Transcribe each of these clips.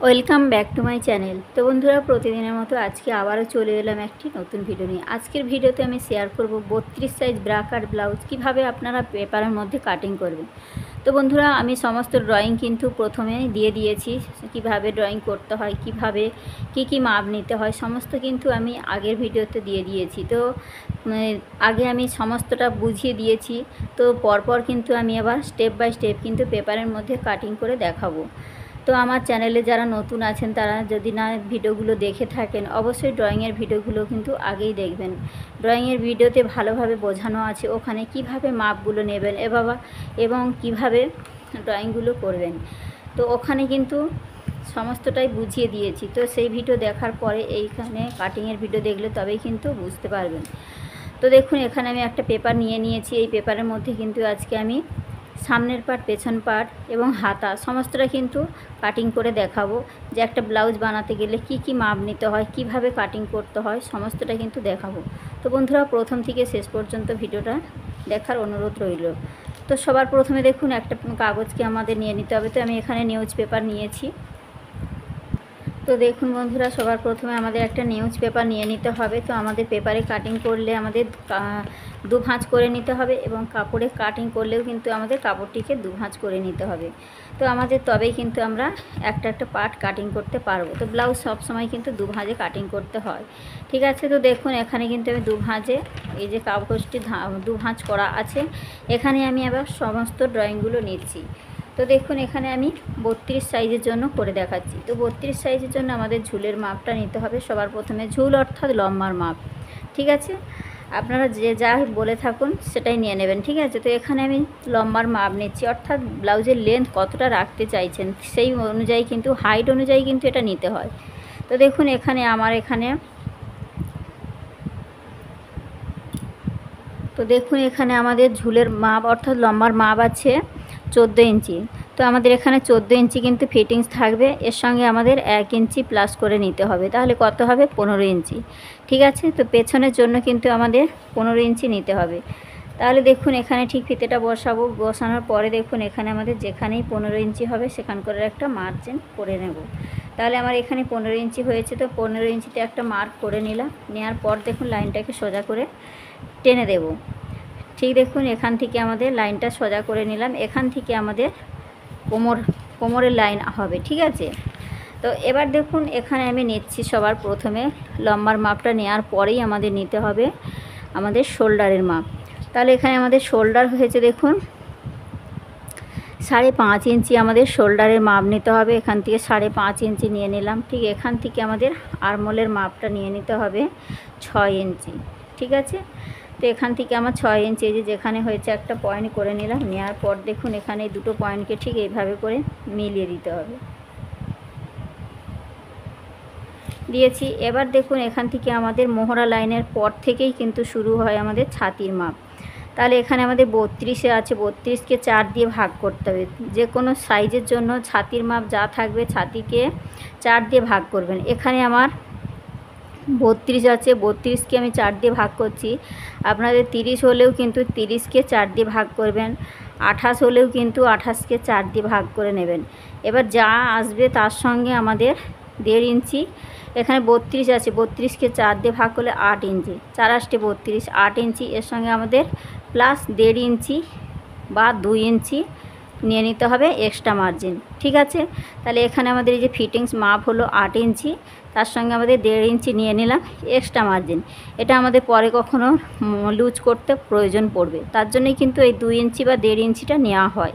Welcome back to my channel. তো বন্ধুরা, প্রতিদিনের মতো আজকে আবারও চলে এলাম একটি নতুন ভিডিও নিয়ে। আজকের ভিডিওতে আমি শেয়ার করব 32 সাইজ ব্রা কাট ব্লাউজ কীভাবে আপনারা পেপারের মধ্যে কাটিং করবেন। তো বন্ধুরা, আমি সমস্ত ড্রয়িং কিন্তু প্রথমে দিয়ে দিয়েছি, কিভাবে ড্রয়িং করতে হয়, কিভাবে কি মাপ নিতে হয়, সমস্ত কিন্তু আমি আগের ভিডিওতে দিয়ে দিয়েছি। তো আগে আমি সমস্তটা বুঝিয়ে দিয়েছি। তো পরপর কিন্তু আমি আবার স্টেপ বাই স্টেপ কিন্তু পেপারের মধ্যে কাটিং করে দেখাবো। তো আমার চ্যানেলে যারা নতুন আছেন তারা যদি না ভিডিওগুলো দেখে থাকেন, অবশ্যই ড্রয়িংয়ের ভিডিওগুলো কিন্তু আগেই দেখবেন। ড্রয়িংয়ের ভিডিওতে ভালোভাবে বোঝানো আছে ওখানে কিভাবে মাপগুলো নেবেন এবং কিভাবে ড্রয়িংগুলো করবেন। তো ওখানে কিন্তু সমস্তটাই বুঝিয়ে দিয়েছি। তো সেই ভিডিও দেখার পরে এইখানে কাটিংয়ের ভিডিও দেখলে তবেই কিন্তু বুঝতে পারবেন। তো দেখুন, এখানে আমি একটা পেপার নিয়ে নিয়েছি। এই পেপারের মধ্যে কিন্তু আজকে আমি সামনের পার্ট, পেছন পার্ট এবং হাতা সমস্তটা কিন্তু কাটিং করে দেখাবো, যে একটা ব্লাউজ বানাতে গেলে কি মাপ নিতে হয়, কিভাবে কাটিং করতে হয়, সমস্তটা কিন্তু দেখাবো। তো বন্ধুরা, প্রথম থেকে শেষ পর্যন্ত ভিডিওটা দেখার অনুরোধ রইল। তো সবার প্রথমে দেখুন, একটা কাগজকে আমাদের নিয়ে নিতে হবে। তো আমি এখানে নিউজ পেপার নিয়েছি। তো দেখুন বন্ধুরা, সবার প্রথমে আমাদের একটা নিউজ পেপার নিয়ে নিতে হবে। তো আমাদের পেপারে কাটিং করলে আমাদের দু ভাঁজ করে নিতে হবে, এবং কাপড়ে কাটিং করলেও কিন্তু আমাদের কাপড়টিকে দু ভাঁজ করে নিতে হবে। তো আমাদের তবেই কিন্তু আমরা একটা পার্ট কাটিং করতে পারবো। তো ব্লাউজ সবসময় কিন্তু দু ভাঁজে কাটিং করতে হয়, ঠিক আছে। তো দেখুন, এখানে কিন্তু আমি দু ভাঁজে, এই যে কাগজটি দু ভাঁজ করা আছে, এখানে আমি আবার সমস্ত ড্রয়িংগুলো নিচ্ছি। তো দেখুন, এখানে আমি 32 সাইজের জন্য করে দেখাচ্ছি। তো 32 সাইজের জন্য আমাদের ঝুলের মাপটা নিতে হবে। সবার প্রথমে ঝুল অর্থাৎ লম্বার মাপ, ঠিক আছে। আপনারা যে যা বলে থাকুন সেটাই নিয়ে নেবেন, ঠিক আছে। তো এখানে আমি লম্বার মাপ নিচ্ছি, অর্থাৎ ব্লাউজের লেন্থ কতটা রাখতে চাইছেন সেই অনুযায়ী কিন্তু, হাইট অনুযায়ী কিন্তু এটা নিতে হয়। তো দেখুন, এখানে আমাদের ঝুলের মাপ অর্থাৎ লম্বার মাপ আছে 14 ইঞ্চি। তো আমাদের এখানে 14 ইঞ্চি কিন্তু ফিটিংস থাকবে, এর সঙ্গে আমাদের 1 ইঞ্চি প্লাস করে নিতে হবে। তাহলে কত হবে? 15 ইঞ্চি, ঠিক আছে। তো পেছনের জন্য কিন্তু আমাদের 15 ইঞ্চি নিতে হবে। তাহলে দেখুন, এখানে ঠিক ফিতেটা বসানোর পরে দেখুন, এখানে আমাদের যেখানেই 15 ইঞ্চি হবে সেখান করে একটা মার্জিন করে নেব। তাহলে আমার এখানে 15 ইঞ্চি হয়েছে। তো 15 ইঞ্চিতে একটা মার্ক করে নিলাম। নেওয়ার পর দেখুন, লাইনটাকে সোজা করে টেনে দেব। ঠিক দেখুন, এখান থেকে আমাদের লাইনটা সোজা করে নিলাম। এখান থেকে আমাদের কোমরের লাইন হবে, ঠিক আছে। তো এবার দেখুন, এখানে আমি নিচ্ছি সবার প্রথমে লম্বার মাপটা। নেওয়ার পরেই আমাদের নিতে হবে আমাদের শোল্ডারের মাপ। তাহলে এখানে আমাদের শোল্ডার হয়েছে দেখুন 5.5 ইঞ্চি আমাদের শোল্ডারের মাপ নিতে হবে। এখান থেকে 5.5 ইঞ্চি নিয়ে নিলাম। ঠিক এখান থেকে আমাদের আরমোলের মাপটা নিয়ে নিতে হবে 6 ইঞ্চি, ঠিক আছে। তো এখান থেকে আমার 6 ইঞ্চি, এই যে যেখানে হয়েছে একটা পয়েন্ট করে নিলাম। নেওয়ার পর দেখুন, এখানে এই দুটো পয়েন্টকে ঠিক এইভাবে করে মিলিয়ে দিতে হবে, দিয়েছি। এবার দেখুন, এখান থেকে আমাদের মোহরা লাইনের পর থেকেই কিন্তু শুরু হয় আমাদের ছাতির মাপ। তাহলে এখানে আমাদের 32-এ আছে, 32কে 4 দিয়ে ভাগ করতে হবে। যে কোনো সাইজের জন্য ছাতির মাপ যা থাকবে, ছাতিকে 4 দিয়ে ভাগ করবেন। এখানে আমার 32 আছে, 32কে আমি 4 দিয়ে ভাগ করছি। আপনাদের 30 হলেও কিন্তু 30কে 4 দিয়ে ভাগ করবেন। 28 হলেও কিন্তু 28কে 4 দিয়ে ভাগ করে নেবেন। এবার যা আসবে তার সঙ্গে আমাদের 1.5 ইঞ্চি, এখানে 32 আছে, 32কে 4 দিয়ে ভাগ করলে 8 ইঞ্চি, 4 8 32, 8 ইঞ্চি। এর সঙ্গে আমাদের প্লাস 1.5 ইঞ্চি বা 2 ইঞ্চি নিয়ে নিতে হবে এক্সট্রা মার্জিন, ঠিক আছে। তাহলে এখানে আমাদের এই যে ফিটিংস মাপ হলো 8 ইঞ্চি, তার সঙ্গে আমাদের 1.5 ইঞ্চি নিয়ে নিলাম এক্সট্রা মার্জিন। এটা আমাদের পরে কখনো লুজ করতে প্রয়োজন পড়বে, তার জন্যই কিন্তু এই 2 ইঞ্চি বা 1.5 ইঞ্চিটা নেওয়া হয়,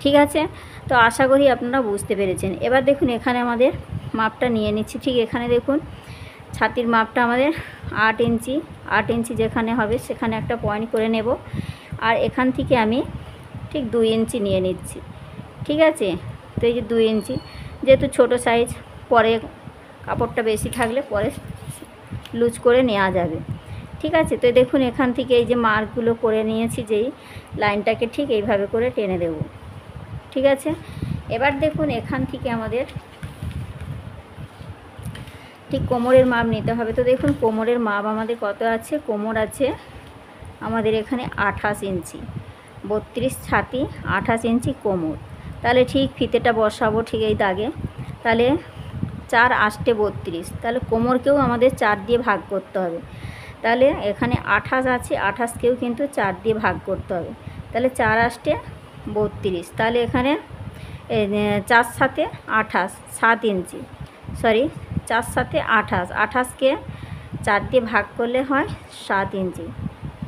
ঠিক আছে। তো আশা করি আপনারা বুঝতে পেরেছেন। এবার দেখুন, এখানে আমাদের মাপটা নিয়ে নিচ্ছি। ঠিক এখানে দেখুন, ছাতির মাপটা আমাদের 8 ইঞ্চি। 8 ইঞ্চি যেখানে হবে সেখানে একটা পয়েন্ট করে নেব। আর এখান থেকে আমি ঠিক 2 ইঞ্চি নিয়ে নিচ্ছি, ঠিক আছে। তো এই যে 2 ইঞ্চি, যেহেতু ছোটো সাইজ, পরে কাপড়টা বেশি থাকলে পরে লুজ করে নেওয়া যাবে, ঠিক আছে। তো দেখুন, এখান থেকে এই যে মার্কগুলো করে নিয়েছি, যেই লাইনটাকে ঠিক এইভাবে করে টেনে দেব, ঠিক আছে। এবার দেখুন, এখান থেকে আমাদের ঠিক কোমরের মাপ নিতে হবে। তো দেখুন, কোমরের মাপ আমাদের কত আছে? কোমর আছে আমাদের এখানে 28 ইঞ্চি, 32 ছাতি, 28 ইঞ্চি কোমর। তাহলে ঠিক ফিতেটা বসাবো ঠিক এই দাগে। তাহলে 4 8 32, তাহলে কোমরকেও আমাদের 4 দিয়ে ভাগ করতে হবে। তাহলে এখানে 28 আছে, 28কেও কিন্তু 4 দিয়ে ভাগ করতে হবে। তাহলে 4 8 32, তাহলে এখানে 4 7 28, 7 ইঞ্চি, সরি 4 7 28, 28কে 4 দিয়ে ভাগ করলে হয় 7 ইঞ্চি।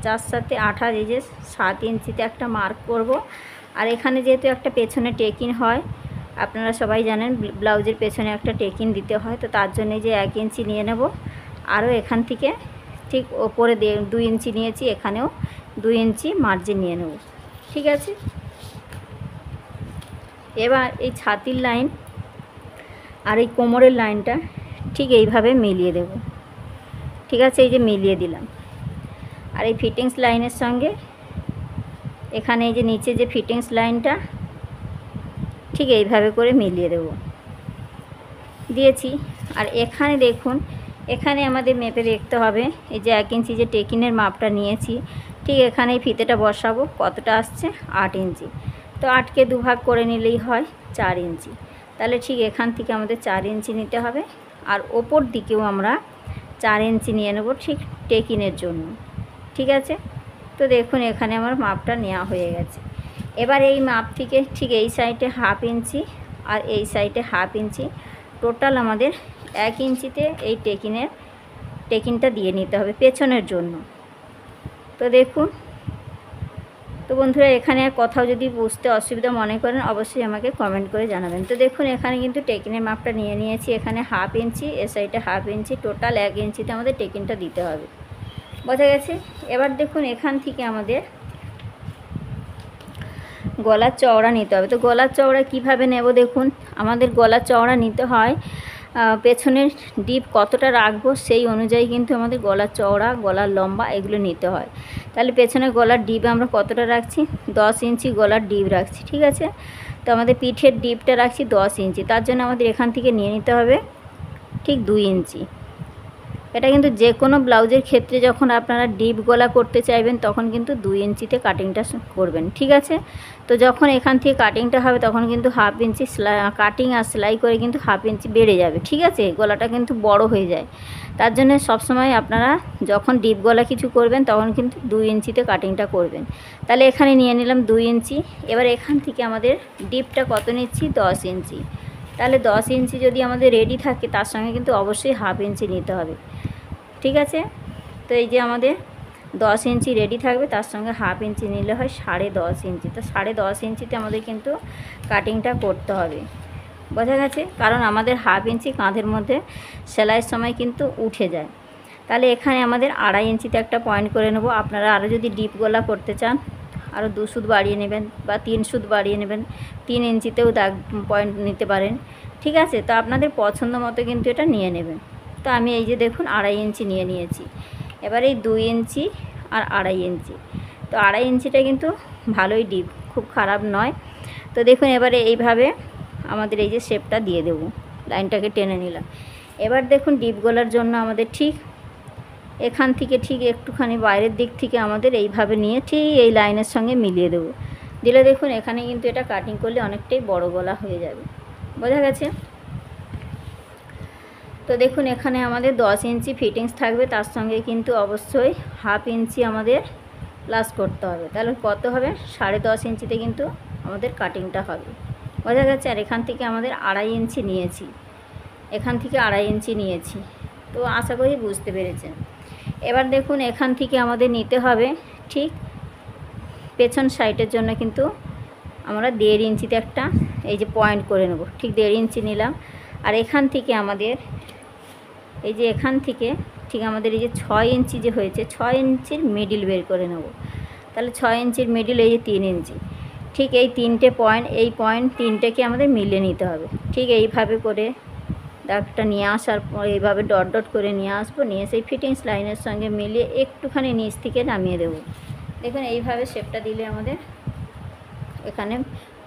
4 7 28, এই যে 7 ইঞ্চিতে একটা মার্ক করব। আর এখানে যেহেতু একটা পেছনে টেকিন হয়, আপনারা সবাই জানেন ব্লাউজের পেছনে একটা টেকিন দিতে হয়, তো তার জন্য যে 1 ইঞ্চি নিয়ে নেব। আরও এখান থেকে ঠিক ওপরে 2 ইঞ্চি নিয়েছি, এখানেও 2 ইঞ্চি মার্জিন নিয়ে নেব। ঠিক আছে, এবার এই ছাতির লাইন আর এই কোমরের লাইনটা ঠিক এইভাবে মিলিয়ে দেব। ঠিক আছে, এই যে মিলিয়ে দিলাম। আর এই ফিটিংস লাইনের সঙ্গে এখানে এই যে নিচে যে ফিটিংস লাইনটা ঠিক এইভাবে করে মিলিয়ে দেব, দিয়েছি। আর এখানে দেখুন, এখানে আমাদের মেপে দেখতে হবে, এই যে 1 ইঞ্চি যে টেকিনের মাপটা নিয়েছি, ঠিক এখানে এই ফিতেটা বসাবো, কতটা আসছে 8 ইঞ্চি। তো 8কে 2 ভাগ করে নিলেই হয় 4 ইঞ্চি। তাহলে ঠিক এখান থেকে আমাদের 4 ইঞ্চি নিতে হবে। আর ওপর দিকেও আমরা 4 ইঞ্চি নিয়ে নেব ঠিক টেকিনের জন্য। ঠিক আছে, তো দেখুন এখানে আমার মাপটা নেওয়া হয়ে গেছে। এবার এই মাপ থেকে ঠিক এই সাইডে 1/2 ইঞ্চি আর এই সাইডে 1/2 ইঞ্চি, টোটাল আমাদের 1 ইঞ্চিতে এই টেকিনটা দিয়ে নিতে হবে পেছনের জন্য। তো দেখুন, তো বন্ধুরা এখানে কোথাও যদি বুঝতে অসুবিধা মনে করেন অবশ্যই আমাকে কমেন্ট করে জানাবেন। তো দেখুন এখানে কিন্তু টেকিনের মাপটা নিয়ে নিয়েছি, এখানে 1/2 ইঞ্চি, এ সাইডে 1/2 ইঞ্চি, টোটাল 1 ইঞ্চিতে আমাদের টেকিনটা দিতে হবে। বোঝা গেছে? এবার দেখুন এখান থেকে আমাদের গলার চওড়া নিতে হবে। তো গলার চওড়া কিভাবে নেব, দেখুন আমাদের গলার চওড়া নিতে হয় পেছনের ডিপ কতটা রাখবো সেই অনুযায়ী কিন্তু আমাদের গলার চওড়া, গলার লম্বা এগুলো নিতে হয়। তাহলে পেছনের গলার ডিপ আমরা কতটা রাখছি, 10 ইঞ্চি গলার ডিপ রাখছি। ঠিক আছে, তো আমাদের পিঠের ডিপটা রাখছি 10 ইঞ্চি, তার জন্য আমাদের এখান থেকে নিয়ে নিতে হবে ঠিক 2 ইঞ্চি। এটা কিন্তু যে কোনো ব্লাউজের ক্ষেত্রে যখন আপনারা ডিপ গলা করতে চাইবেন তখন কিন্তু 2 ইঞ্চিতে কাটিংটা করবেন। ঠিক আছে, তো যখন এখান থেকে কাটিংটা হবে তখন কিন্তু 1/2 ইঞ্চি কাটিং আর সেলাই করে কিন্তু 1/2 ইঞ্চি বেড়ে যাবে। ঠিক আছে, গলাটা কিন্তু বড় হয়ে যায়। তার জন্য সবসময় আপনারা যখন ডিপ গলা কিছু করবেন তখন কিন্তু 2 ইঞ্চিতে কাটিংটা করবেন। তাহলে এখানে নিয়ে নিলাম 2 ইঞ্চি। এবার এখান থেকে আমাদের ডিপটা কত নিচ্ছি, 10 ইঞ্চি। তাহলে 10 ইঞ্চি যদি আমাদের রেডি থাকে তার সঙ্গে কিন্তু অবশ্যই 1/2 ইঞ্চি নিতে হবে। ঠিক আছে, তো এই যে আমাদের 10 ইঞ্চি রেডি থাকবে, তার সঙ্গে 1/2 ইঞ্চি নিলে হয় 10.5 ইঞ্চি। তো 10.5 ইঞ্চিতে আমাদের কিন্তু কাটিংটা করতে হবে। বোঝা গেছে? কারণ আমাদের 1/2 ইঞ্চি কাঁধের মধ্যে সেলাইয়ের সময় কিন্তু উঠে যায়। তাহলে এখানে আমাদের 2.5 ইঞ্চিতে একটা পয়েন্ট করে নেব। আপনারা আরও যদি ডিপ গলা করতে চান আরও 2 সুত বাড়িয়ে নেবেন বা 3 সুত বাড়িয়ে নেবেন, 3 ইঞ্চিতেও দাগ পয়েন্ট নিতে পারেন। ঠিক আছে, তো আপনাদের পছন্দ মতো কিন্তু এটা নিয়ে নেবেন। তো আমি এই যে দেখুন 2.5 ইঞ্চি নিয়ে নিয়েছি। এবার এই 2 ইঞ্চি আর 2.5 ইঞ্চি, তো 2.5 ইঞ্চিটা কিন্তু ভালোই ডিপ, খুব খারাপ নয়। তো দেখুন এবারে এইভাবে আমাদের এই যে শেপটা দিয়ে দেব, লাইনটাকে টেনে নিলাম। এবার দেখুন ডিপ গলার জন্য আমাদের ঠিক এখান থেকে ঠিক একটুখানি বাইরের দিক থেকে আমাদের এইভাবে নিয়ে ঠিক এই লাইনের সঙ্গে মিলিয়ে দেব। দিলে দেখুন এখানে কিন্তু এটা কাটিং করলে অনেকটাই বড় গলা হয়ে যাবে। বোঝা গেছে? তো দেখুন এখানে আমাদের 10 ইঞ্চি ফিটিংস থাকবে, তার সঙ্গে কিন্তু অবশ্যই 1/2 ইঞ্চি আমাদের প্লাস করতে হবে। তাহলে কত হবে, 10.5 ইঞ্চিতে কিন্তু আমাদের কাটিংটা হবে। বোঝা গেছে? আর এখান থেকে আমাদের 2.5 ইঞ্চি নিয়েছি, এখান থেকে 2.5 ইঞ্চি নিয়েছি। তো আশা করি বুঝতে পেরেছেন। এবার দেখুন এখান থেকে আমাদের নিতে হবে ঠিক পেছন সাইডের জন্য কিন্তু আমরা 1.5 ইঞ্চিতে একটা এই যে পয়েন্ট করে নেব, ঠিক 1.5 ইঞ্চি নিলাম। আর এখান থেকে আমাদের এই যে এখান থেকে ঠিক আমাদের এই যে 6 ইঞ্চি যে হয়েছে, 6 ইঞ্চির মিডিল বের করে নেব। তাহলে 6 ইঞ্চির মিডিল এই যে 3 ইঞ্চি, ঠিক এই 3টে পয়েন্ট, এই পয়েন্ট 3টেকে আমাদের মিলিয়ে নিতে হবে। ঠিক এইভাবে করে দাগটা নিয়ে আসার পর এইভাবে ডট ডট করে নিয়ে আসবো, নিয়ে সেই ফিটিংস লাইনের সঙ্গে মিলিয়ে একটুখানি নিচ থেকে নামিয়ে দেব। দেখুন এইভাবে শেপটা দিলে আমাদের এখানে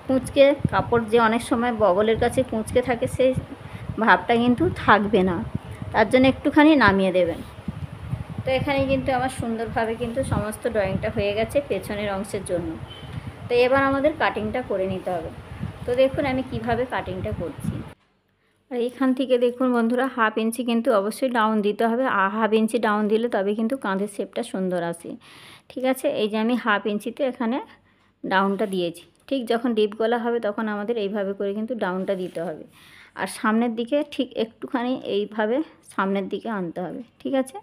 কুঁচকে কাপড় যে অনেক সময় বগলের কাছে কুঁচকে থাকে সেই ভাবটা কিন্তু থাকবে না, তার জন্য একটুখানি নামিয়ে দেবেন। তো এখানে কিন্তু আমার সুন্দরভাবে কিন্তু সমস্ত ড্রয়িংটা হয়ে গেছে পেছনের অংশের জন্য। তো এবার আমাদের কাটিংটা করে নিতে হবে। তো দেখুন আমি কিভাবে কাটিংটা করছি। আর এখান থেকে দেখুন বন্ধুরা 1/2 ইঞ্চি কিন্তু অবশ্যই ডাউন দিতে হবে, 1/2 ইঞ্চি ডাউন দিলে তবে কিন্তু কাঁধের শেপটা সুন্দর আসে। ঠিক আছে, এই যে আমি 1/2 ইঞ্চিতে এখানে ডাউনটা দিয়েছি। ঠিক যখন ডিপ গলা হবে তখন আমাদের এইভাবে করে কিন্তু ডাউনটা দিতে হবে, আর সামনের দিকে ঠিক একটুখানি এইভাবে সামনের দিকে আনতে হবে। ঠিক আছে,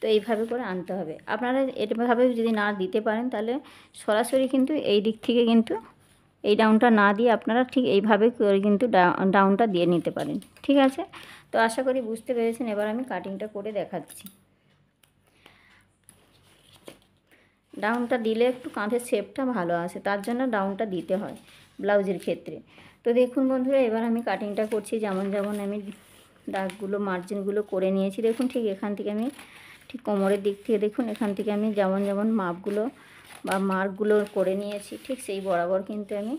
তো এইভাবে করে আনতে হবে। আপনারা এভাবে যদি না দিতে পারেন তাহলে সরাসরি কিন্তু এই দিক থেকে কিন্তু এই ডাউনটা না দিয়ে আপনারা ঠিক এইভাবে করে কিন্তু ডাউনটা দিয়ে নিতে পারেন। ঠিক আছে, তো আশা করি বুঝতে পেরেছেন। এবার আমি কাটিংটা করে দেখাচ্ছি। ডাউনটা দিলে একটু কাঁধের শেপটা ভালো আসে, তার জন্য ডাউনটা দিতে হয় ব্লাউজের ক্ষেত্রে। তো দেখুন বন্ধুরা, এবার আমি কাটিংটা করছি। যেমন যেমন আমি দাগগুলো মার্জিনগুলো করে নিয়েছি, দেখুন ঠিক এখান থেকে আমি ঠিক কোমরের দিক থেকে দেখুন এখান থেকে আমি যেমন যেমন মাপগুলো বা মার্কগুলো করে নিয়েছি, ঠিক সেই বরাবর কিন্তু আমি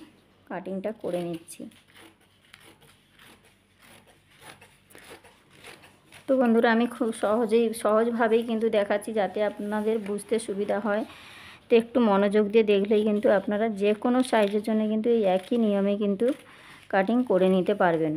কাটিংটা করে নিচ্ছি। তো বন্ধুরা, আমি খুব সহজভাবেই কিন্তু দেখাচ্ছি যাতে আপনাদের বুঝতে সুবিধা হয়। তো একটু মনোযোগ দিয়ে দেখলেই কিন্তু আপনারা যে কোনো সাইজের জন্য কিন্তু এই একই নিয়মে কিন্তু কাটিং করে নিতে পারবেন।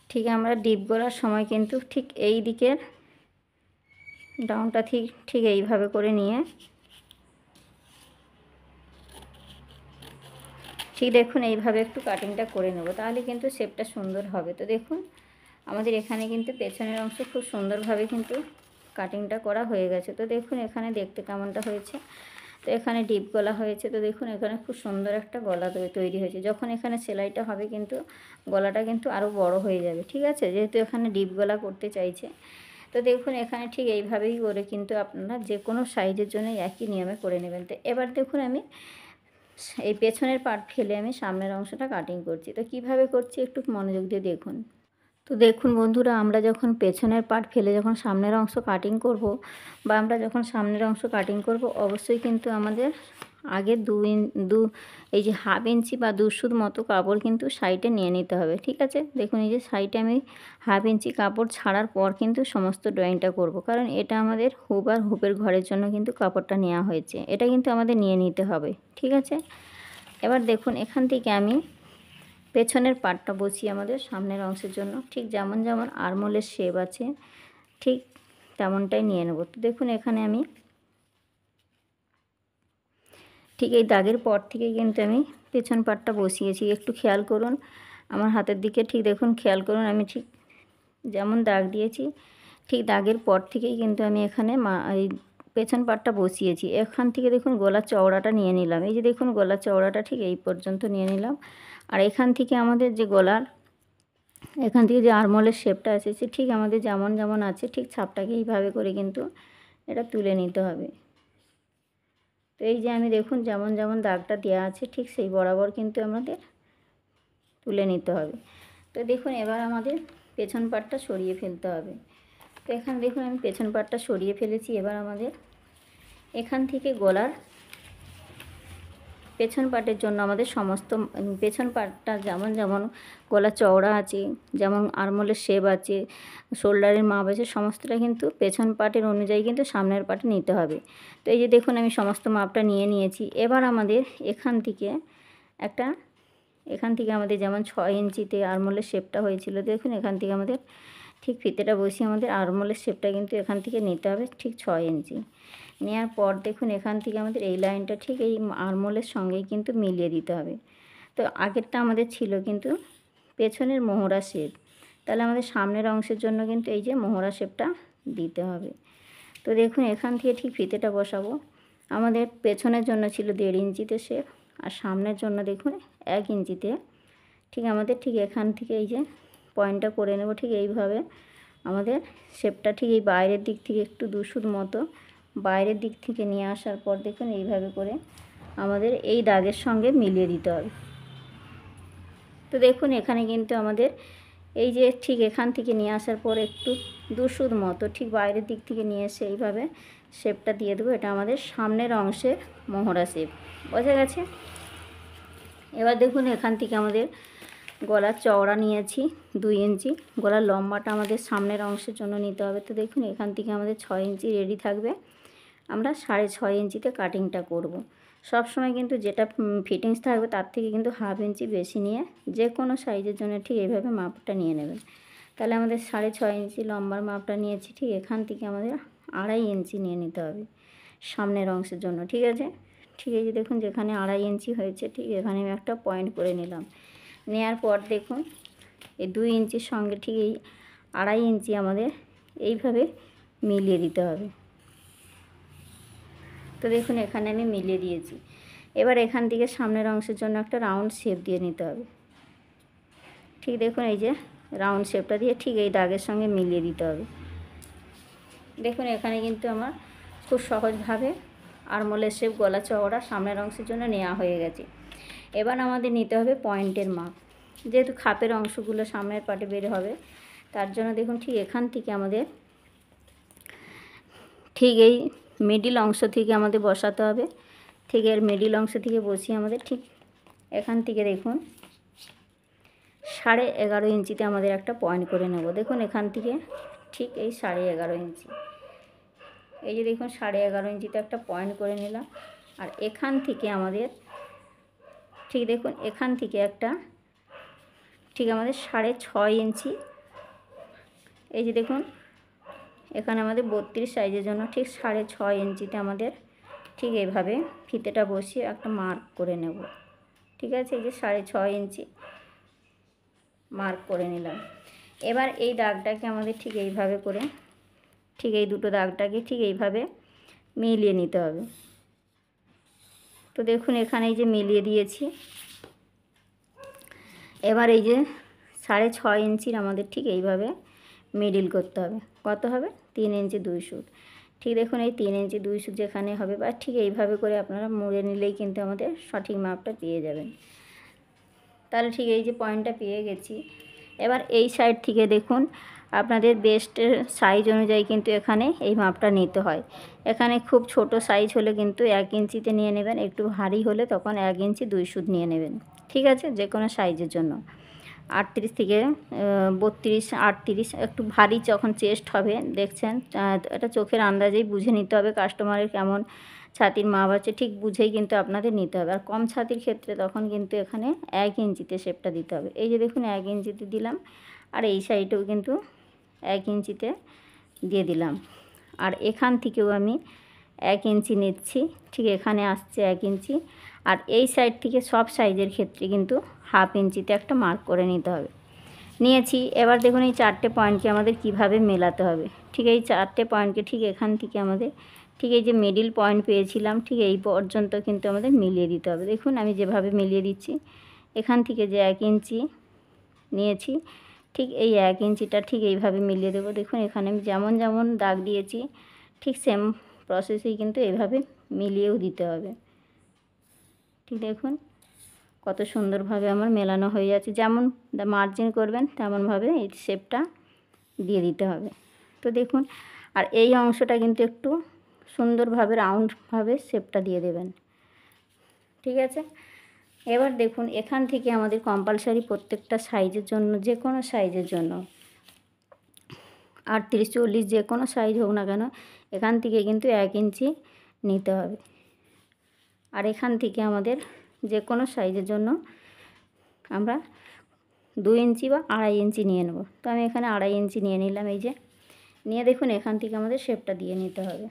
ঠিক আমরা ডিপ গলার সময় কিন্তু ঠিক এই দিকের ডাউনটা ঠিক এইভাবে করে নিয়ে ঠিক দেখুন এইভাবে একটু কাটিংটা করে নেব, তাহলে কিন্তু শেপটা সুন্দর হবে। তো দেখুন আমাদের এখানে কিন্তু পেছনের অংশ খুব সুন্দরভাবে কিন্তু কাটিংটা করা হয়ে গেছে। তো দেখুন এখানে দেখতে কেমনটা হয়েছে। তো এখানে ডিপ গলা হয়েছে। তো দেখুন এখানে খুব সুন্দর একটা গলা তৈরি হয়েছে। যখন এখানে সেলাইটা হবে কিন্তু গলাটা কিন্তু আরও বড় হয়ে যাবে। ঠিক আছে, যেহেতু এখানে ডিপ গলা করতে চাইছে। তো দেখুন এখানে ঠিক এইভাবেই করে কিন্তু আপনারা যে কোনো সাইজের জন্য একই নিয়মে করে নেবেন। তো এবার দেখুন আমি এই পেছনের পার্ট ফেলে আমি সামনের অংশটা কাটিং করছি। তো কিভাবে করছি একটু মনোযোগ দিয়ে দেখুন। তো দেখুন বন্ধুরা, আমরা যখন পেছনের পার্ট ফেলে যখন সামনের অংশ কাটিং করব, বা আমরা যখন সামনের অংশ কাটিং করব, অবশ্যই কিন্তু আমাদের আগে এই যে 1/2 ইঞ্চি বা 2 সুত মতো কাপড় কিন্তু সাইডে নিয়ে নিতে হবে। ঠিক আছে, দেখুন এই যে সাইডে আমি 1/2 ইঞ্চি কাপড় ছাড়ার পর কিন্তু সমস্ত ড্রয়িংটা করব, কারণ এটা আমাদের হুপ আর হুপের ঘরের জন্য কিন্তু কাপড়টা নেওয়া হয়েছে। এটা কিন্তু আমাদের নিয়ে নিতে হবে। ঠিক আছে, এবার দেখুন এখান থেকে আমি পেছনের পার্টটা বসি আমাদের সামনের অংশের জন্য। ঠিক যেমন যেমন আরমোলের শেপ আছে ঠিক তেমনটাই নিয়ে নেব। তো দেখুন এখানে আমি ঠিক এই দাগের পর থেকে কিন্তু আমি পেছন পার্টটা বসিয়েছি। একটু খেয়াল করুন আমার হাতের দিকে, ঠিক দেখুন খেয়াল করুন আমি ঠিক যেমন দাগ দিয়েছি ঠিক দাগের পর থেকেই কিন্তু আমি এখানে এই পেছন পার্টটা বসিয়েছি। এখান থেকে দেখুন গলার চওড়াটা নিয়ে নিলাম। এই যে দেখুন গলার চওড়াটা ঠিক এই পর্যন্ত নিয়ে নিলাম। আর এখান থেকে আমাদের যে গলার এখান থেকে যে আরমোলের শেপটা এসেছে ঠিক আমাদের যেমন যেমন আছে ঠিক ছাপটাকে এইভাবে করে কিন্তু এটা তুলে নিতে হবে। তো এই যে আমি দেখুন যেমন যেমন দাগটা দেওয়া আছে ঠিক সেই বরাবর কিন্তু আমাদের তুলে নিতে হবে। তো দেখুন এবার আমাদের পেছন পাটটা সরিয়ে ফেলতে হবে। তো এখানে দেখুন আমি পেছন পাটটা সরিয়ে ফেলেছি। এবার আমাদের এখান থেকে গলার পেছন পাটের জন্য আমাদের সমস্ত পেছন পাটটা যেমন যেমন গলা চওড়া আছে, যেমন আরমোলের শেপ আছে, শোল্ডারের মাপ আছে, সমস্তটা কিন্তু পেছন পাটের অনুযায়ী কিন্তু সামনের পাটে নিতে হবে। তো এই যে দেখুন আমি সমস্ত মাপটা নিয়ে নিয়েছি। এবার আমাদের এখান থেকে আমাদের যেমন 6 ইঞ্চিতে আরমোলের শেপটা হয়েছিল, দেখুন এখান থেকে আমাদের ঠিক ফিতেটা বসিয়ে আমাদের আরমোলের শেপটা কিন্তু এখান থেকে নিতে হবে ঠিক 6 ইঞ্চি। নেওয়ার পর দেখুন এখান থেকে আমাদের এই লাইনটা ঠিক এই আরমোলের সঙ্গেই কিন্তু মিলিয়ে দিতে হবে। তো আগেরটা আমাদের ছিল কিন্তু পেছনের মোহরা শেপ, তাহলে আমাদের সামনের অংশের জন্য কিন্তু এই যে মোহরা শেপটা দিতে হবে। তো দেখুন এখান থেকে ঠিক ফিতেটা বসাবো। আমাদের পেছনের জন্য ছিল 1.5 ইঞ্চিতে শেপ, আর সামনের জন্য দেখুন 1 ইঞ্চিতে। ঠিক আমাদের ঠিক এখান থেকে এই যে পয়েন্টটা করে নেব ঠিক এইভাবে। আমাদের শেপটা ঠিক এই বাইরের দিক থেকে একটু 2 সুত মতো বাইরের দিক থেকে নিয়ে আসার পর দেখুন এইভাবে করে আমাদের এই দাগের সঙ্গে মিলিয়ে দিতে হবে। তো দেখুন এখানে কিন্তু আমাদের এই যে ঠিক এখান থেকে নিয়ে আসার পর একটু 2 সুত মতো ঠিক বাইরের দিক থেকে নিয়ে এসে এইভাবে শেপটা দিয়ে দেবো। এটা আমাদের সামনের অংশের মোহরা শেপ, বোঝা গেছে? এবার দেখুন এখান থেকে আমাদের গলার চওড়া নিয়েছি 2 ইঞ্চি, গলার লম্বাটা আমাদের সামনের অংশের জন্য নিতে হবে। তো দেখুন এখান থেকে আমাদের 6 ইঞ্চি রেডি থাকবে। আমরা 6.5 ইঞ্চিতে কাটিংটা করব। সব সময় কিন্তু যেটা ফিটিংস থাকবে তার থেকে কিন্তু 1/2 ইঞ্চি বেশি নিয়ে যে কোনো সাইজের জন্য ঠিক এইভাবে মাপটা নিয়ে নেবেন। তাহলে আমাদের 6.5 ইঞ্চি লম্বার মাপটা নিয়েছি, ঠিক এখান থেকে আমাদের 2.5 ইঞ্চি নিয়ে নিতে হবে সামনের অংশের জন্য, ঠিক আছে? ঠিক আছে, দেখুন যেখানে 2.5 ইঞ্চি হয়েছে ঠিক এখানে আমি একটা পয়েন্ট করে নিলাম। নেওয়ার পর দেখুন এই 2 ইঞ্চির সঙ্গে ঠিক এই 2.5 ইঞ্চি আমাদের এইভাবে মিলিয়ে দিতে হবে। তো দেখুন এখানে আমি মিলিয়ে দিয়েছি। এবার এখান থেকে সামনের অংশের জন্য একটা রাউন্ড শেপ দিয়ে নিতে হবে। ঠিক দেখুন এই যে রাউন্ড শেপটা দিয়ে ঠিক এই দাগের সঙ্গে মিলিয়ে দিতে হবে। দেখুন এখানে কিন্তু আমার খুব সহজভাবে আরমোলের শেপ গলা চওড়া সামনের অংশের জন্য নেওয়া হয়ে গেছে। এবার আমাদের নিতে হবে পয়েন্টের মাপ। যেহেতু খাপের অংশগুলো সামনের পাটে বের হবে, তার জন্য দেখুন ঠিক এখান থেকে আমাদের ঠিক এই মিডিল অংশ থেকে আমাদের বসাতে হবে। ঠিক এর মিডিল অংশ থেকে বসিয়ে আমাদের ঠিক এখান থেকে দেখুন 11.5 ইঞ্চিতে আমাদের একটা পয়েন্ট করে নেব। দেখুন এখান থেকে ঠিক এই 11.5 ইঞ্চি, এই যে দেখুন 11.5 ইঞ্চিতে একটা পয়েন্ট করে নিলাম। আর এখান থেকে আমাদের ঠিক দেখুন এখান থেকে একটা ঠিক আমাদের 6.5 ইঞ্চি, এই যে দেখুন এখানে আমাদের 32 সাইজের জন্য ঠিক 6.5 ইঞ্চিতে আমাদের ঠিক এইভাবে ফিতেটা বসিয়ে একটা মার্ক করে নেব। ঠিক আছে, এই যে 6.5 ইঞ্চি মার্ক করে নিলাম। এবার এই দাগটাকে আমাদের ঠিক এইভাবে করে ঠিক এই দুটো দাগটাকে ঠিক এইভাবে মিলিয়ে নিতে হবে। তো দেখুন এখানে এই যে মিলিয়ে দিয়েছি। এবার এই যে 6.5 ইঞ্চির আমাদের ঠিক এইভাবে মিডিল করতে হবে। কত হবে? 3 ইঞ্চি 2 সুত। ঠিক দেখুন এই 3 ইঞ্চি 2 সুত যেখানে হবে বা ঠিক এইভাবে করে আপনারা মুড়ে নিলেই কিন্তু আমাদের সঠিক মাপটা পেয়ে যাবেন। তাহলে ঠিক এই যে পয়েন্টটা পেয়ে গেছি। এবার এই সাইড থেকে দেখুন আপনাদের বেস্টের সাইজ অনুযায়ী কিন্তু এখানে এই মাপটা নিতে হয়। এখানে খুব ছোট সাইজ হলে কিন্তু 1 ইঞ্চিতে নিয়ে নেবেন, একটু ভারী হলে তখন 1 ইঞ্চি 2 সুত নিয়ে নেবেন। ঠিক আছে, যে কোনো সাইজের জন্য 38 থেকে 32 38 একটু ভারী যখন চেস্ট হবে দেখছেন, এটা চোখের আন্দাজেই বুঝে নিতে হবে কাস্টমারের কেমন ছাতির মাপ আছে, ঠিক বুঝেই কিন্তু আপনাদের নিতে হবে। আর কম ছাতির ক্ষেত্রে তখন কিন্তু এখানে 1 ইঞ্চিতে শেপটা দিতে হবে। এই যে দেখুন 1 ইঞ্চিতে দিলাম, আর এই সাইডেও কিন্তু 1 ইঞ্চিতে দিয়ে দিলাম। আর এখান থেকেও আমি 1 ইঞ্চি নিচ্ছি, ঠিক এখানে আসছে 1 ইঞ্চি। আর এই সাইড থেকে সব সাইজের ক্ষেত্রে কিন্তু 1/2 ইঞ্চিতে একটা মার্ক করে নিতে হবে। নিয়েছি। এবার দেখুন এই 4টে পয়েন্টকে আমাদের কিভাবে মেলাতে হবে। ঠিক এই 4টে পয়েন্টকে ঠিক এখান থেকে আমাদের ঠিক এই যে মিডিল পয়েন্ট পেয়েছিলাম ঠিক এই পর্যন্ত কিন্তু আমাদের মিলিয়ে দিতে হবে। দেখুন আমি যেভাবে মিলিয়ে দিচ্ছি, এখান থেকে যে 1 ইঞ্চি নিয়েছি ঠিক এই 1 ইঞ্চিটা ঠিক এইভাবে মিলিয়ে দেবো। দেখুন এখানে আমি যেমন যেমন দাগ দিয়েছি ঠিক সেম প্রসেসেই কিন্তু এইভাবে মিলিয়েও দিতে হবে। ঠিক দেখুন কত সুন্দরভাবে আমার মেলানো হয়ে যাচ্ছে। যেমন মার্জিন করবেন তেমনভাবে এই শেপটা দিয়ে দিতে হবে। তো দেখুন আর এই অংশটা কিন্তু একটু সুন্দরভাবে রাউন্ডভাবে শেপটা দিয়ে দেবেন। ঠিক আছে, এবার দেখুন এখান থেকে আমাদের কম্পালসারি প্রত্যেকটা সাইজের জন্য যে কোনো সাইজের জন্য 38 40 যে কোনো সাইজ হোক না কেন এখান থেকে কিন্তু 1 ইঞ্চি নিতে হবে। আর এখান থেকে আমাদের যে কোনো সাইজের জন্য আমরা 2 ইঞ্চি বা 2.5 ইঞ্চি নিয়ে নেব। তো আমি এখানে 2.5 ইঞ্চি নিয়ে নিলাম। এই যে নিয়ে দেখুন এখান থেকে আমাদের শেপটা দিয়ে নিতে হবে।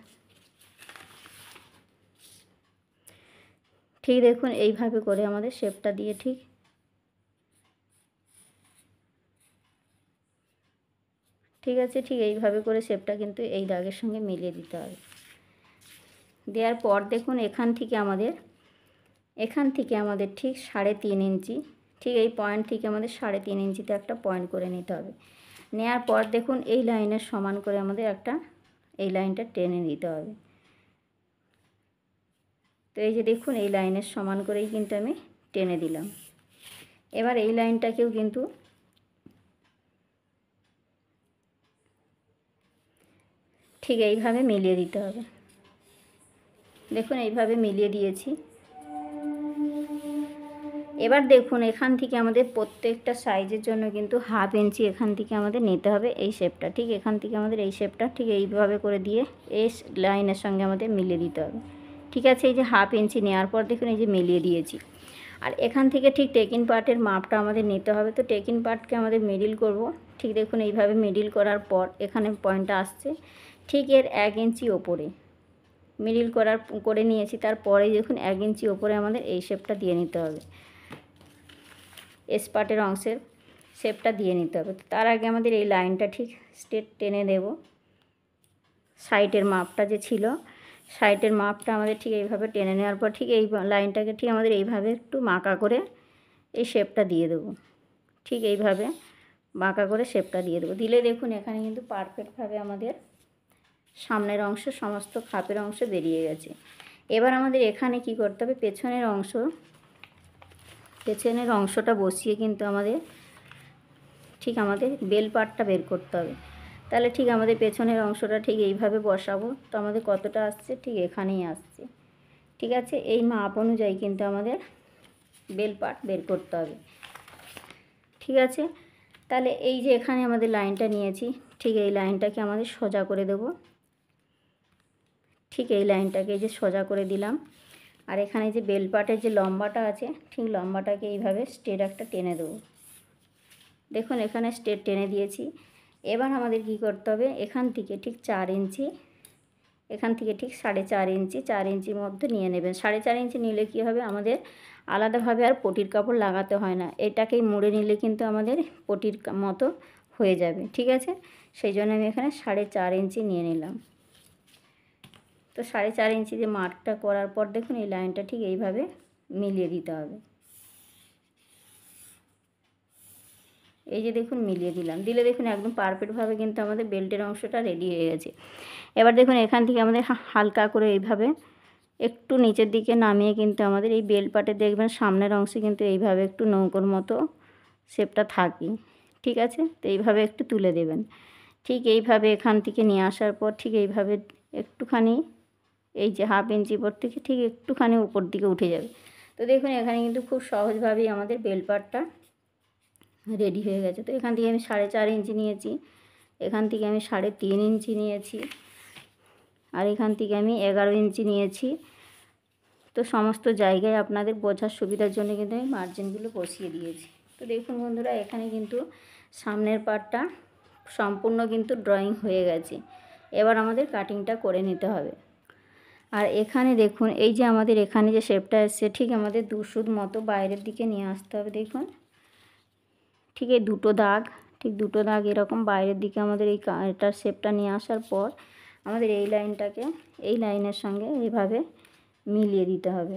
ঠিক দেখুন এইভাবে করে আমাদের শেপটা দিয়ে ঠিক আছে, ঠিক এইভাবে করে শেপটা কিন্তু এই দাগের সঙ্গে মিলিয়ে দিতে হবে। দেওয়ার পর দেখুন এখান থেকে আমাদের ঠিক 3.5 ইঞ্চি ঠিক এই পয়েন্ট থেকে আমাদের 3.5 ইঞ্চিতে একটা পয়েন্ট করে নিতে হবে। নেওয়ার পর দেখুন এই লাইনের সমান করে আমাদের একটা এই লাইনটা টেনে দিতে হবে। তো এই যে দেখুন এই লাইনের সমান করেই কিন্তু আমি টেনে দিলাম। এবার এই লাইনটাকেও কিন্তু ঠিক এইভাবে মিলিয়ে দিতে হবে। দেখুন এইভাবে মিলিয়ে দিয়েছি। এবার দেখুন এখান থেকে আমাদের প্রত্যেকটা সাইজের জন্য কিন্তু 1/2 ইঞ্চি এখান থেকে আমাদের নিতে হবে এই শেপটা। ঠিক এখান থেকে আমাদের এই শেপটা ঠিক এইভাবে করে দিয়ে এই লাইনের সঙ্গে আমাদের মিলিয়ে দিতে হবে। ঠিক আছে, এই যে 1/2 ইঞ্চি নেওয়ার পর দেখুন এই যে মিলিয়ে দিয়েছি। আর এখান থেকে ঠিক টেকিং পার্টের মাপটা আমাদের নিতে হবে। তো টেকিং পার্টকে আমাদের মিডিল করব। ঠিক দেখুন এইভাবে মিডিল করার পর এখানে পয়েন্টটা আসছে ঠিক এর 1 ইঞ্চি ওপরে মিডিল করে নিয়েছি। তারপরে দেখুন 1 ইঞ্চি ওপরে আমাদের এই শেপটা দিয়ে নিতে হবে, এস পার্টের অংশের শেপটা দিয়ে নিতে হবে। তার আগে আমাদের এই লাইনটা ঠিক স্ট্রেট টেনে দেব। সাইডের মাপটা যে ছিল সাইডের মাপটা আমাদের ঠিক এইভাবে টেনে নেওয়ার পর ঠিক এই লাইনটাকে ঠিক আমাদের এইভাবে একটু বাঁকা করে এই শেপটা দিয়ে দেবো। ঠিক এইভাবে বাঁকা করে শেপটা দিয়ে দেবো। দিলে দেখুন এখানে কিন্তু পারফেক্টভাবে আমাদের সামনের অংশ সমস্ত খাপের অংশ বেরিয়ে গেছে। এবার আমাদের এখানে কি করতে হবে, পেছনের অংশটা বসিয়ে কিন্তু আমাদের ঠিক আমাদের বেল পার্টটা বের করতে হবে। তাহলে ঠিক আমাদের পেছনের অংশটা ঠিক এইভাবে বসাবো। তো আমাদের কতটা আসছে ঠিক এখানেই আসছে। ঠিক আছে, এই মাপ অনুযায়ী কিন্তু আমাদের বেল পার্ট বের করতে হবে। ঠিক আছে, তাহলে এই যে এখানে আমাদের লাইনটা নিয়েছি ঠিক এই লাইনটাকে আমাদের সোজা করে দেব। ঠিক এই লাইনটাকে এই যে সোজা করে দিলাম। আর এখানে যে বেল পার্টের যে লম্বাটা আছে ঠিক লম্বাটাকে এইভাবে স্ট্রেট একটা টেনে দেবো। দেখুন এখানে স্ট্রেট টেনে দিয়েছি। এবার আমাদের কি করতে হবে, এখান থেকে ঠিক 4 ইঞ্চি, এখান থেকে ঠিক 4.5 ইঞ্চি, 4 ইঞ্চির মধ্যে নিয়ে নেবেন। 4.5 ইঞ্চি নিলে কি হবে, আমাদের আলাদাভাবে আর পটির কাপড় লাগাতে হয় না। এটাকেই মুড়ে নিলে কিন্তু আমাদের পটির মতো হয়ে যাবে। ঠিক আছে, সেই জন্য আমি এখানে 4.5 ইঞ্চি নিয়ে নিলাম। তো 4.5 ইঞ্চি যে মার্কটা করার পর দেখুন এই লাইনটা ঠিক এইভাবে মিলিয়ে দিতে হবে। এই যে দেখুন মিলিয়ে দিলাম। দিলে দেখুন একদম পারফেক্টভাবে কিন্তু আমাদের বেল্টের অংশটা রেডি হয়ে গেছে। এবার দেখুন এখান থেকে আমাদের হালকা করে এইভাবে একটু নিচের দিকে নামিয়ে কিন্তু আমাদের এই বেল্ট পার্টে দেখবেন সামনের অংশে কিন্তু এইভাবে একটু নৌকোর মতো শেপটা থাকে। ঠিক আছে, তো এইভাবে একটু তুলে দেবেন। ঠিক এইভাবে এখান থেকে নিয়ে আসার পর ঠিক এইভাবে একটুখানি এই যে 1/2 ইঞ্চি উপর থেকে ঠিক একটুখানি উপর দিকে উঠে যাবে। তো দেখুন এখানে কিন্তু খুব সহজভাবেই আমাদের বেল্ট পার্টটা রেডি হয়ে গেছে। তো এখান থেকে আমি 4.5 ইঞ্চি নিয়েছি, এখান থেকে আমি 3.5 ইঞ্চি নিয়েছি, আর এখান থেকে আমি 11 ইঞ্চি নিয়েছি। তো সমস্ত জায়গায় আপনাদের বোঝার সুবিধার জন্য কিন্তু আমি মার্জিনগুলো বসিয়ে দিয়েছি। তো দেখুন বন্ধুরা এখানে কিন্তু সামনের পার্টটা সম্পূর্ণ কিন্তু ড্রয়িং হয়ে গেছে। এবার আমাদের কাটিংটা করে নিতে হবে। আর এখানে দেখুন এই যে আমাদের এখানে যে শেপটা এসছে ঠিক আমাদের 2 সুত মতো বাইরের দিকে নিয়ে আসতে হবে। দেখুন ঠিক এই দুটো দাগ এরকম বাইরের দিকে আমাদের এটার শেপটা নিয়ে আসার পর আমাদের এই লাইনটাকে এই লাইনের সঙ্গে এইভাবে মিলিয়ে দিতে হবে।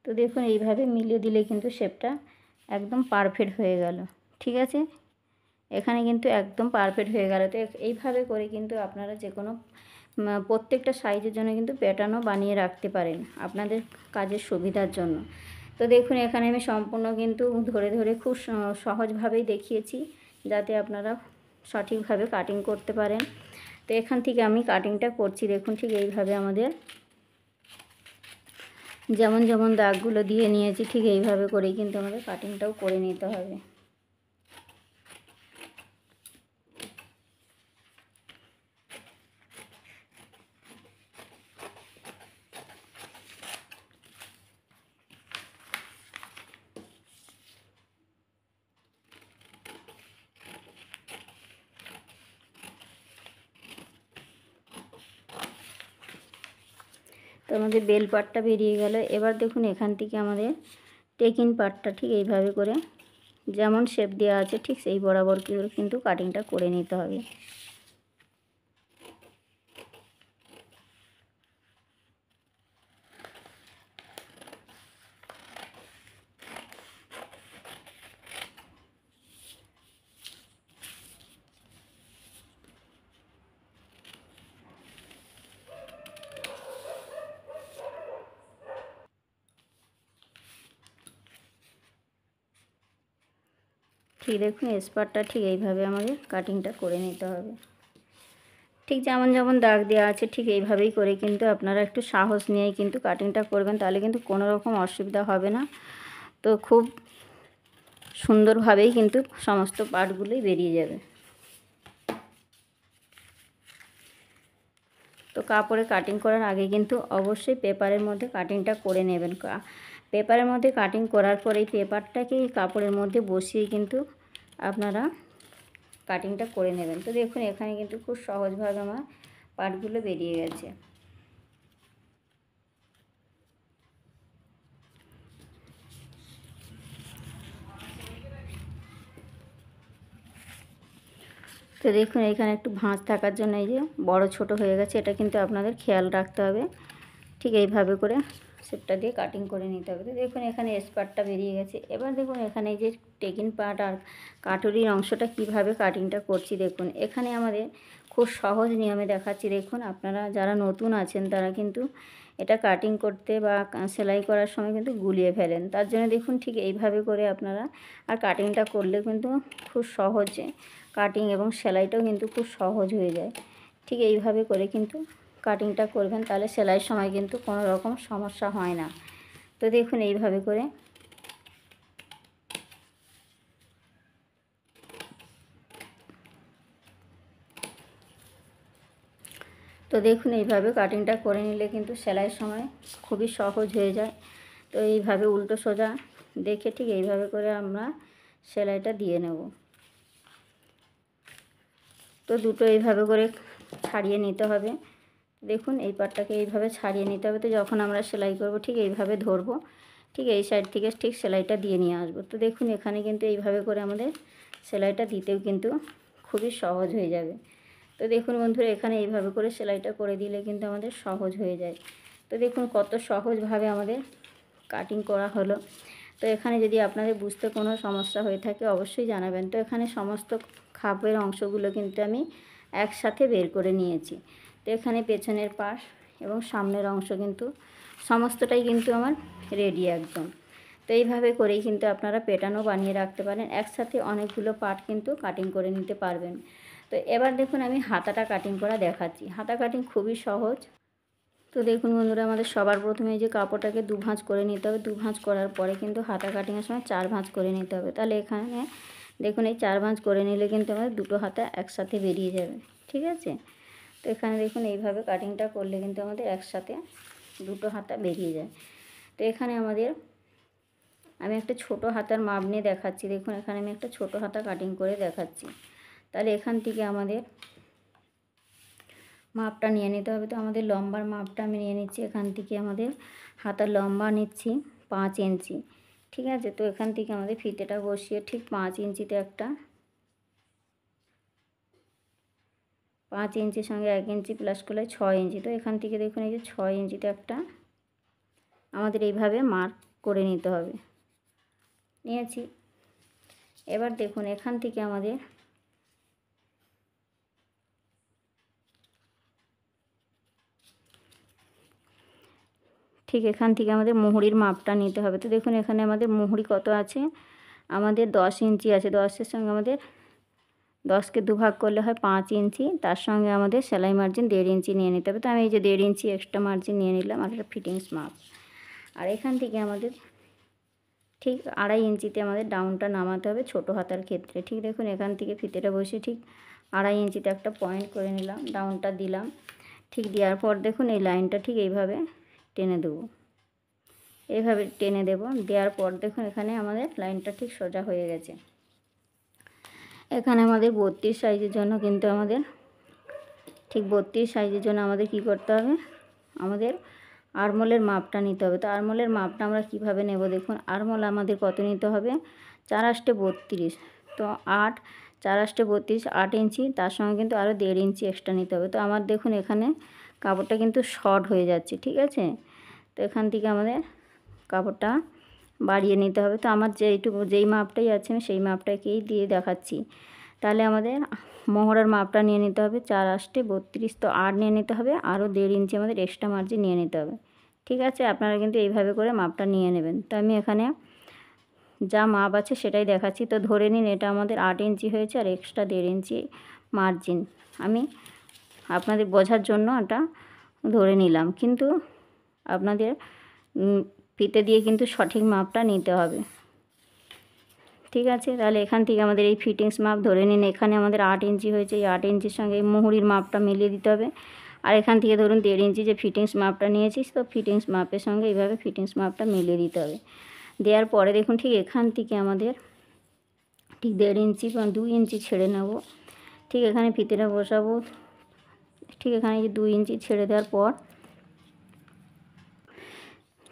তো দেখুন এইভাবে মিলিয়ে দিলে কিন্তু শেপটা একদম পারফেক্ট হয়ে গেল। ঠিক আছে, এখানে কিন্তু একদম পারফেক্ট হয়ে গেল। তো এইভাবে করে কিন্তু আপনারা যে কোনো প্রত্যেকটা সাইজের জন্য কিন্তু প্যাটার্নও বানিয়ে রাখতে পারেন আপনাদের কাজের সুবিধার জন্য। তো দেখুন এখানে আমি সম্পূর্ণ কিন্তু ধরে ধরে খুব সহজভাবেই দেখিয়েছি যাতে আপনারা সঠিকভাবে কাটিং করতে পারেন। তো এখান থেকে আমি কাটিংটা করছি। দেখুন ঠিক এইভাবে আমাদের যেমন যেমন দাগগুলো দিয়ে নিয়েছি ঠিক এইভাবে করেই কিন্তু আমাদের কাটিংটাও করে নিতে হবে। তো আমাদের বেল পার্টটা বেরিয়ে গেল। এবার দেখুন এখান থেকে আমাদের টেকিং পার্টটা ঠিক এইভাবে করে যেমন শেপ দেওয়া আছে ঠিক সেই বরাবর কিন্তু কাটিংটা করে নিতে হবে। ঠিক দেখুন স্পারটা ঠিক এইভাবে আমাদের কাটিংটা করে নিতে হবে। ঠিক যেমন যেমন দাগ দেওয়া আছে ঠিক এইভাবেই করে কিন্তু আপনারা একটু সাহস নিয়েই কিন্তু কাটিংটা করবেন, তাহলে কিন্তু কোনো রকম অসুবিধা হবে না। তো খুব সুন্দরভাবেই কিন্তু সমস্ত পার্টগুলোই বেরিয়ে যাবে। তো কাপড়ে কাটিং করার আগে কিন্তু অবশ্যই পেপারের মধ্যে কাটিংটা করে নেবেন। পেপারের মধ্যে কাটিং করার পরে এই পেপারটাকে কাপড়ের মধ্যে বসিয়ে কিন্তু আপনারা কাটিংটা করে নেবেন। তো দেখুন এখানে কিন্তু খুব সহজভাবে আমার পার্টগুলো বেরিয়ে গেছে। তো দেখুন এখানে একটু ভাঁজ থাকার জন্য এই যে বড় ছোট হয়ে গেছে, এটা কিন্তু আপনাদের খেয়াল রাখতে হবে। ঠিক এইভাবে করে শেপটা দিয়ে কাটিং করে নিতে হবে। তো দেখুন এখানে স্পার্টটা বেরিয়ে গেছে। এবার দেখুন এখানে এই যে টেকিং পার্ট আর কাটুরির অংশটা কিভাবে কাটিংটা করছি দেখুন। এখানে আমাদের খুব সহজ নিয়মে দেখাচ্ছি। দেখুন আপনারা যারা নতুন আছেন তারা কিন্তু এটা কাটিং করতে বা সেলাই করার সময় কিন্তু গুলিয়ে ফেলেন। তার জন্য দেখুন ঠিক এইভাবে করে আপনারা আর কাটিংটা করলে কিন্তু খুব সহজে কাটিং এবং সেলাইটাও কিন্তু খুব সহজ হয়ে যায়। ঠিক এইভাবে করে কিন্তু কাটিংটা করবেন, তাহলে সেলাইয়ের সময় কিন্তু কোনো রকম সমস্যা হয় না। তো দেখুন এইভাবে করে তো দেখুন এইভাবে কাটিংটা করে নিলে কিন্তু সেলাইয়ের সময় খুবই সহজ হয়ে যায়। তো এইভাবে উল্টো সোজা দেখে ঠিক এইভাবে করে আমরা সেলাইটা দিয়ে নেব। তো দুটো এইভাবে করে ছাড়িয়ে নিতে হবে। দেখুন এই পাটটাকে এইভাবে ছাড়িয়ে নিতে হবে। তো যখন আমরা সেলাই করব ঠিক এইভাবে ধরবো, ঠিক এই সাইড থেকে ঠিক সেলাইটা দিয়ে নিয়ে আসবো। তো দেখুন এখানে কিন্তু এইভাবে করে আমাদের সেলাইটা দিতেও কিন্তু খুবই সহজ হয়ে যাবে। তো দেখুন বন্ধুরা এখানে এইভাবে করে সেলাইটা করে দিলে কিন্তু আমাদের সহজ হয়ে যায়। তো দেখুন কত সহজভাবে আমাদের কাটিং করা হলো। তো এখানে যদি আপনাদের বুঝতে কোনো সমস্যা হয়ে থাকে অবশ্যই জানাবেন। তো এখানে সমস্ত খাপের অংশগুলো কিন্তু আমি একসাথে বের করে নিয়েছি। তো এখানে পেছনের পাশ এবং সামনের অংশ কিন্তু সমস্তটাই কিন্তু আমার রেডি একদম। তো এইভাবে করেই কিন্তু আপনারা প্যাটার্নও বানিয়ে রাখতে পারেন। একসাথে অনেকগুলো পার্ট কিন্তু কাটিং করে নিতে পারবেন। তো এবার দেখুন আমি হাতাটা কাটিং করা দেখাচ্ছি। হাতা কাটিং খুবই সহজ। তো দেখুন বন্ধুরা আমাদের সবার প্রথমে এই যে কাপড়টাকে দু ভাঁজ করে নিতে হবে। দু ভাঁজ করার পরে কিন্তু হাতা কাটিংয়ের সময় 4 ভাঁজ করে নিতে হবে। তাহলে এখানে দেখুন এই 4 ভাঁজ করে নিলে কিন্তু আমাদের দুটো হাতা একসাথে বেরিয়ে যাবে। ঠিক আছে। তো এখানে দেখুন এইভাবে কাটিংটা করলে কিন্তু আমাদের একসাথে দুটো হাতা বেরিয়ে যায়। তো এখানে আমি একটা ছোট হাতার মাপ নিয়ে দেখাচ্ছি। দেখুন এখানে আমি একটা ছোট হাতা কাটিং করে দেখাচ্ছি। তাহলে এখান থেকে আমাদের মাপটা নিয়ে নিতে হবে। তো আমাদের লম্বার মাপটা আমি নিয়ে নিচ্ছি। এখান থেকে আমাদের হাতার লম্বা নিচ্ছি 5 ইঞ্চি। ঠিক আছে। তো এখান থেকে আমাদের ফিতেটা বসিয়ে ঠিক 5 ইঞ্চিতে একটা 5 ইঞ্চির সঙ্গে 1 ইঞ্চি প্লাস করলে 6 ইঞ্চি। তো এখান থেকে দেখুন এই যে 6 ইঞ্চিতে একটা আমাদের এইভাবে মার্ক করে নিতে হবে। নিয়েছি। এবার দেখুন এখান থেকে আমাদের ঠিক এখান থেকে আমাদের মুহুরির মাপটা নিতে হবে। তো দেখুন এখানে আমাদের মুহুরি কত আছে, আমাদের 10 ইঞ্চি আছে। 10-এর সঙ্গে আমাদের 10কে দুভাগ করলে হয় 5 ইঞ্চি। তার সঙ্গে আমাদের সেলাই মার্জিন 1.5 ইঞ্চি নিয়ে নিতে হবে। তো আমি এই যে 1.5 ইঞ্চি এক্সট্রা মার্জিন নিয়ে নিলাম আর এটা ফিটিংস মাপ। আর এখান থেকে আমাদের ঠিক 2.5 ইঞ্চিতে আমাদের ডাউনটা নামাতে হবে ছোটো হাতার ক্ষেত্রে। ঠিক দেখুন এখান থেকে ফিতেটা বসে ঠিক 2.5 ইঞ্চিতে একটা পয়েন্ট করে নিলাম, ডাউনটা দিলাম। ঠিক দেওয়ার পর দেখুন এই লাইনটা ঠিক এইভাবে টেনে দেবো। এইভাবে টেনে দেব। দেওয়ার পর দেখুন এখানে আমাদের লাইনটা ঠিক সোজা হয়ে গেছে। এখানে আমাদের 32 সাইজের জন্য কিন্তু আমাদের ঠিক 32 সাইজের জন্য আমাদের কি করতে হবে, আমাদের আরমোলের মাপটা নিতে হবে। তো আরমোলের মাপটা আমরা কিভাবে নেব দেখুন। আরমোল আমাদের কত নিতে হবে, 4 8 32। তো 8 4 8 32 8 ইঞ্চি, তার সঙ্গে কিন্তু আরও 1.5 ইঞ্চি এক্সট্রা নিতে হবে। তো আমার দেখুন এখানে কাপড়টা কিন্তু শর্ট হয়ে যাচ্ছে। ঠিক আছে। তো এখান থেকে আমাদের কাপড়টা বাড়িয়ে নিতে হবে। তো আমার যেই মাপটাই আছে আমি সেই মাপটাকেই দিয়ে দেখাচ্ছি। তাহলে আমাদের মহড়ার মাপটা নিয়ে নিতে হবে 4 8 32। তো 8 নিয়ে নিতে হবে, আরও 1.5 ইঞ্চি আমাদের এক্সট্রা মার্জিন নিয়ে নিতে হবে। ঠিক আছে। আপনারা কিন্তু এইভাবে করে মাপটা নিয়ে নেবেন। তো আমি এখানে যা মাপ আছে সেটাই দেখাচ্ছি। তো ধরে নিন এটা আমাদের 8 ইঞ্চি হয়েছে আর এক্সট্রা 1.5 ইঞ্চি মার্জিন আমি আপনাদের বোঝার জন্য এটা ধরে নিলাম, কিন্তু আপনাদের ফিতে দিয়ে কিন্তু সঠিক মাপটা নিতে হবে। ঠিক আছে, তাহলে এখান থেকে আমাদের এই ফিটিংস মাপ ধরে নিন। এখানে আমাদের 8 ইঞ্চি হয়েছে, এই 8 ইঞ্চির সঙ্গে এই মুহুরির মাপটা মিলিয়ে দিতে হবে। আর এখান থেকে ধরুন 1.5 ইঞ্চি যে ফিটিংস মাপটা নিয়েছি, তো ফিটিংস মাপের সঙ্গে এইভাবে ফিটিংস মাপটা মিলিয়ে দিতে হবে। দেওয়ার পরে দেখুন ঠিক এখান থেকে আমাদের ঠিক 1.5 ইঞ্চি বা 2 ইঞ্চি ছেড়ে নেব। ঠিক এখানে ফিতেটা বসাবো। ঠিক এখানে যে 2 ইঞ্চি ছেড়ে দেওয়ার পর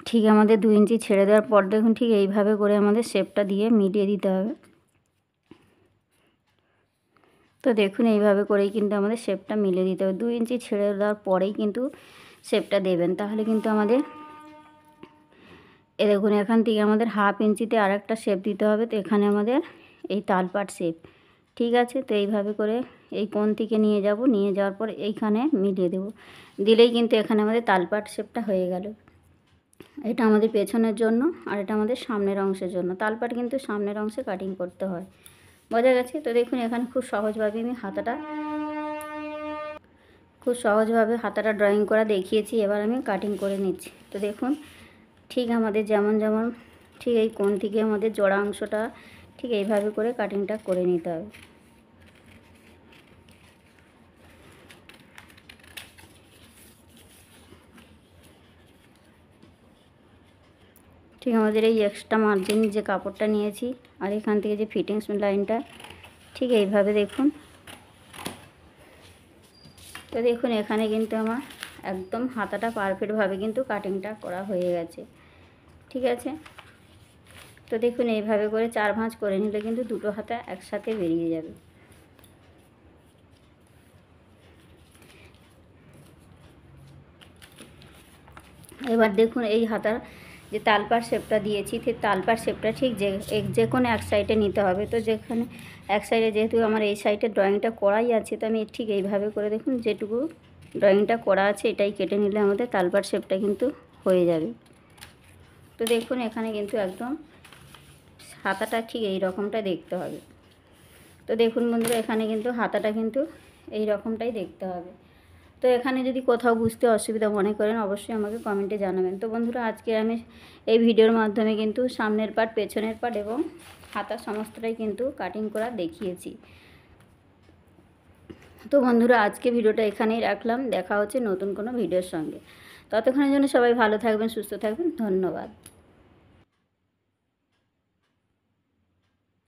ঠিক আমাদের 2 ইঞ্চি ছেড়ে দেওয়ার পর দেখুন ঠিক এইভাবে করে আমাদের শেপটা দিয়ে মিলিয়ে দিতে হবে। তো দেখুন এইভাবে করেই কিন্তু আমাদের শেপটা মিলিয়ে দিতে হবে। 2 ইঞ্চি ছেড়ে দেওয়ার পরেই কিন্তু শেপটা দেবেন, তাহলে কিন্তু আমাদের দেখুন এখান থেকে আমাদের 1/2 ইঞ্চিতে আর একটা শেপ দিতে হবে। তো এখানে আমাদের এই তালপাট শেপ, ঠিক আছে। তো এইভাবে করে এই কোণ থেকে নিয়ে যাব, নিয়ে যাওয়ার পর এইখানে মিলিয়ে দেব, দিলেই কিন্তু এখানে আমাদের তালপাট শেপটা হয়ে গেল। এটা আমাদের পেছনের জন্য আর এটা আমাদের সামনের অংশের জন্য। তালপাট কিন্তু সামনের অংশে কাটিং করতে হয়, বোঝা গেছে। তো দেখুন এখানে খুব সহজভাবে আমি হাতাটা ড্রয়িং করা দেখিয়েছি। এবার আমি কাটিং করে নিচ্ছি। তো দেখুন ঠিক আমাদের যেমন ঠিক এই কোণ থেকে আমাদের জোড়া অংশটা ঠিক এইভাবে করে কাটিংটা করে নিতে হবে। ঠিক আমাদের এই এক্সট্রা মার্জিন যে কাপড়টা নিয়েছি আর এখান থেকে যে ফিটিংস লাইনটা ঠিক এইভাবে দেখুন। তো দেখুন এখানে কিন্তু আমার একদম হাতাটা পারফেক্টভাবে কিন্তু কাটিংটা করা হয়ে গেছে, ঠিক আছে। তো দেখুন এইভাবে করে 4 ভাঁজ করে নিলে কিন্তু দুটো হাতা একসাথে বেরিয়ে যাবে। এবার দেখুন এই হাতার যে তালপাট শেপটা দিয়েছি, ঠিক তালপাট শেপটা ঠিক যে কোনো এক সাইডে নিতে হবে। তো যেখানে এক সাইডে, যেহেতু আমার এই সাইডে ড্রয়িংটা করাই আছে, তো আমি ঠিক এইভাবে করে দেখুন যেটুকু ড্রয়িংটা করা আছে এটাই কেটে নিলে আমাদের তালপাট শেপটা কিন্তু হয়ে যাবে। তো দেখুন এখানে কিন্তু একদম হাতাটা ঠিক এই রকমটা দেখতে হবে। তো দেখুন বন্ধুরা এখানে কিন্তু হাতাটা কিন্তু এই রকমটাই দেখতে হবে। তো এখানে যদি কোথাও বুঝতে অসুবিধা মনে করেন অবশ্যই আমাকে কমেন্টে জানাবেন। তো বন্ধুরা আজকে আমি এই ভিডিওর মাধ্যমে কিন্তু সামনের পার্ট, পেছনের পার্ট এবং হাতা সমস্তটাই কিন্তু কাটিং করা দেখিয়েছি। তো বন্ধুরা আজকে ভিডিওটা এখানেই রাখলাম, দেখা হচ্ছে নতুন কোনো ভিডিওর সঙ্গে। ততক্ষণের জন্য সবাই ভালো থাকবেন, সুস্থ থাকবেন, ধন্যবাদ।